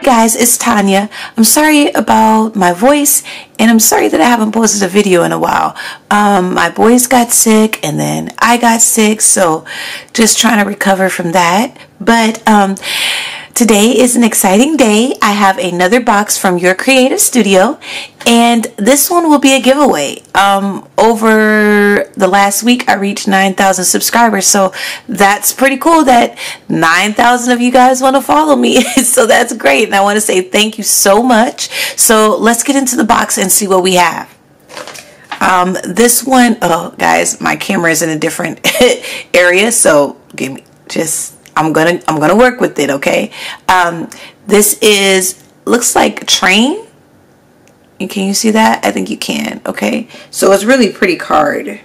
guys, it's Tanya. I'm sorry about my voice, and I'm sorry that I haven't posted a video in a while. My boys got sick, and then I got sick, so just trying to recover from that. But today is an exciting day. I have another box from Your Creative Studio, and this one will be a giveaway. Over the last week, I reached 9,000 subscribers, so that's pretty cool that 9,000 of you guys want to follow me. So that's great, and I want to say thank you so much. So let's get into the box and see what we have. This one, oh guys, my camera is in a different area, so give me just. I'm gonna work with it, okay? This looks like train. And can you see that? I think you can, okay? So it's really pretty card. And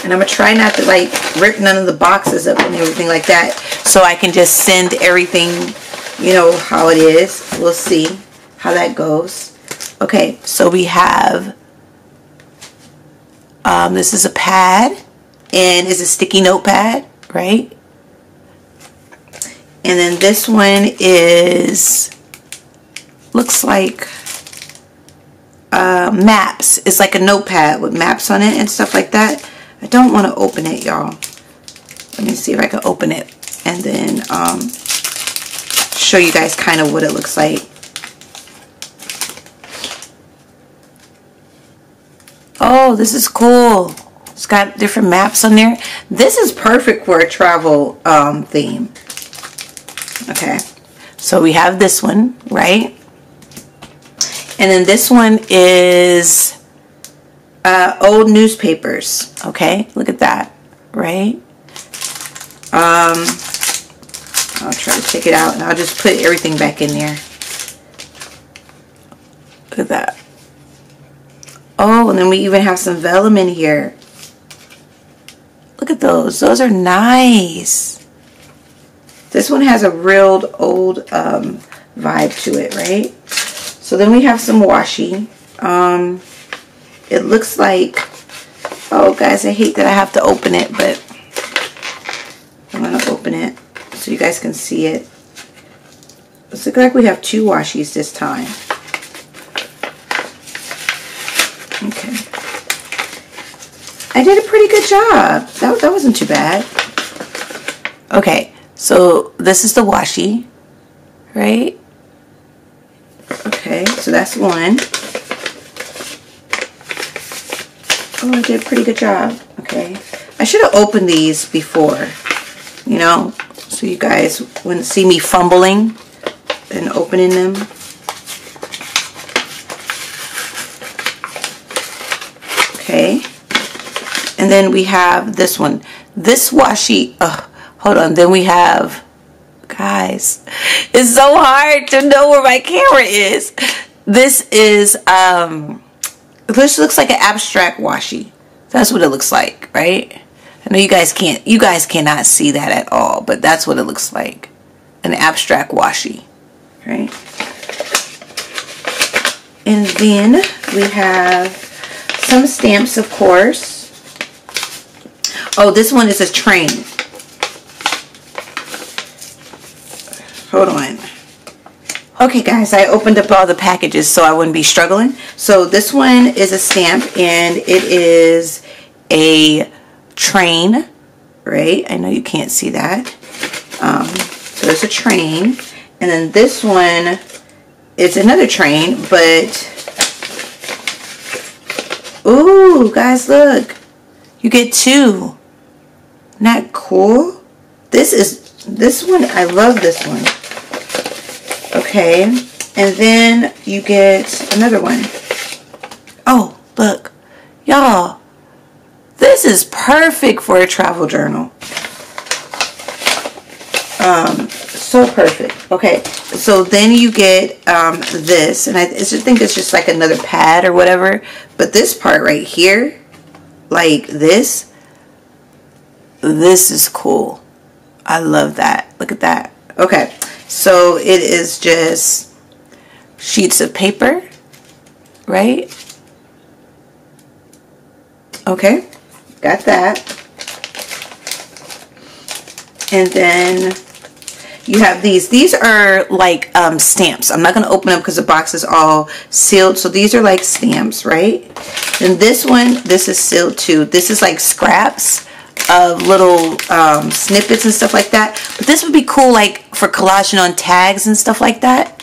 I'm gonna try not to like rip none of the boxes up and everything like that, so I can just send everything, you know, how it is. We'll see how that goes. Okay, so we have, this is a pad. And it's a sticky notepad, right? And then this one looks like maps. It's like a notepad with maps on it and stuff like that. I don't want to open it, y'all. Let me see if I can open it and then show you guys kind of what it looks like. Oh, this is cool. It's got different maps on there. This is perfect for a travel theme. Okay, so we have this one, right? And then this one is old newspapers. Okay, look at that, right? I'll try to take it out, and I'll just put everything back in there. Look at that. Oh, and then we even have some vellum in here. Look at those. Those are nice. This one has a real old vibe to it, right? So then we have some washi. It looks like, oh guys, I hate that I have to open it, but I'm going to open it so you guys can see it. Looks like we have two washis this time. Okay. I did a pretty good job. That wasn't too bad. Okay, so this is the washi, right? Okay, so that's one. Oh, I did a pretty good job. Okay. I should have opened these before, you know, so you guys wouldn't see me fumbling and opening them. Okay. And then we have this one. This washi, hold on. Then we have, guys, it's so hard to know where my camera is. This is, this looks like an abstract washi. That's what it looks like, right? I know you guys cannot see that at all, but that's what it looks like. An abstract washi, right? And then we have some stamps, of course. Oh, this one is a train. Hold on. Okay, guys, I opened up all the packages so I wouldn't be struggling. So this one is a stamp, and it is a train, right? I know you can't see that. So there's a train. And then this one is another train, but... Ooh, guys, look. You get two. Isn't that cool? This one, I love this one. Okay, and then you get another one. Oh, look. Y'all, this is perfect for a travel journal. So perfect. Okay, so then you get this, and I just think it's just like another pad or whatever, but this part right here, like this is cool. I love that. Look at that. Okay, so it is just sheets of paper, right? Okay, got that. And then you have these are like stamps. I'm not going to open them because the box is all sealed. So these are like stamps, right? And this one, this is sealed too. This is like scraps of little snippets and stuff like that. But this would be cool like for collaging on tags and stuff like that.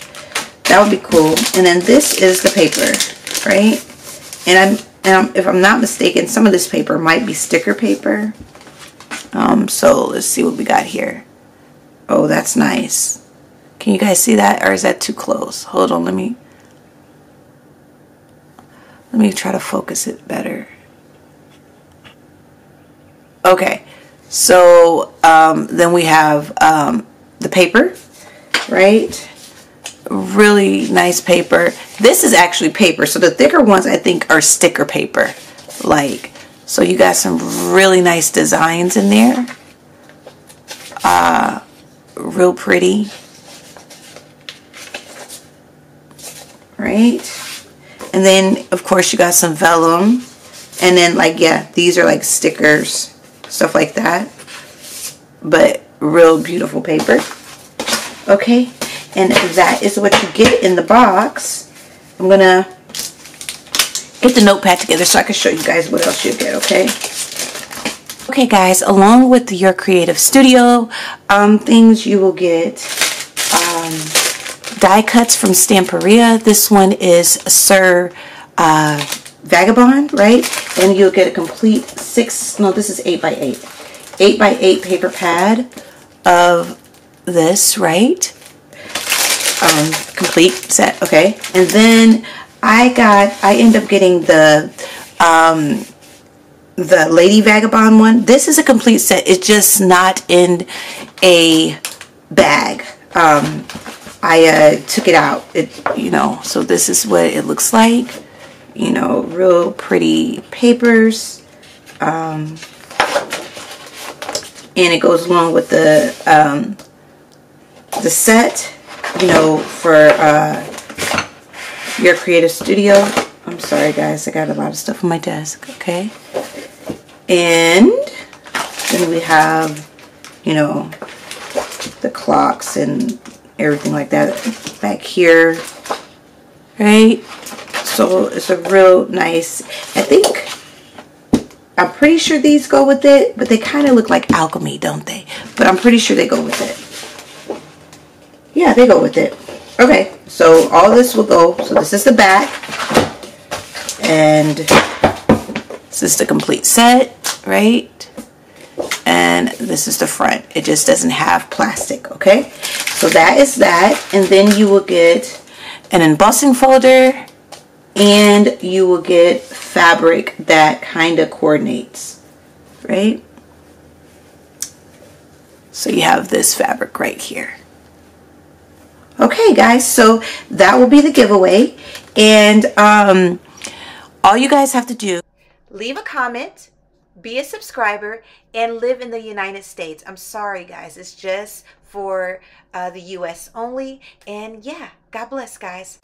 That would be cool. And then this is the paper, right? And if I'm not mistaken, some of this paper might be sticker paper. So let's see what we got here. Oh, that's nice. Can you guys see that, or is that too close? Hold on, let me try to focus it better. Okay, so then we have the paper, right? Really nice paper. This is actually paper, so the thicker ones I think are sticker paper. Like, so you got some really nice designs in there. Real pretty, right? And then of course you got some vellum, and then like, yeah, these are like stickers, stuff like that, but real beautiful paper. Okay, and that is what you get in the box. I'm gonna get the notepad together so I can show you guys what else you get. Okay guys, along with your Creative Studio things, you will get die cuts from Stamperia. This one is Sir Vagabond, right? And you'll get a complete this is 8x8 8x8 paper pad of this, right? Complete set. Okay, and then I end up getting the Lady Vagabond one. This is a complete set. It's just not in a bag. I took it out. So this is what it looks like. Real pretty papers. And it goes along with the set, for your Creative Studio. I'm sorry guys, I got a lot of stuff on my desk. Okay. And then we have, the clocks and everything like that back here, right? So it's a real nice, I'm pretty sure these go with it, but they kind of look like alchemy, don't they? But I'm pretty sure they go with it. Yeah, they go with it. Okay, so all this will go. So this is the back, and this is the complete set, right? And this is the front. It just doesn't have plastic, okay? So that is that. And then you will get an embossing folder, and you will get fabric that kind of coordinates, right? So you have this fabric right here. Okay guys, so that will be the giveaway. And all you guys have to do, leave a comment, be a subscriber, and live in the United States. I'm sorry guys, it's just for the US only. And yeah, God bless guys.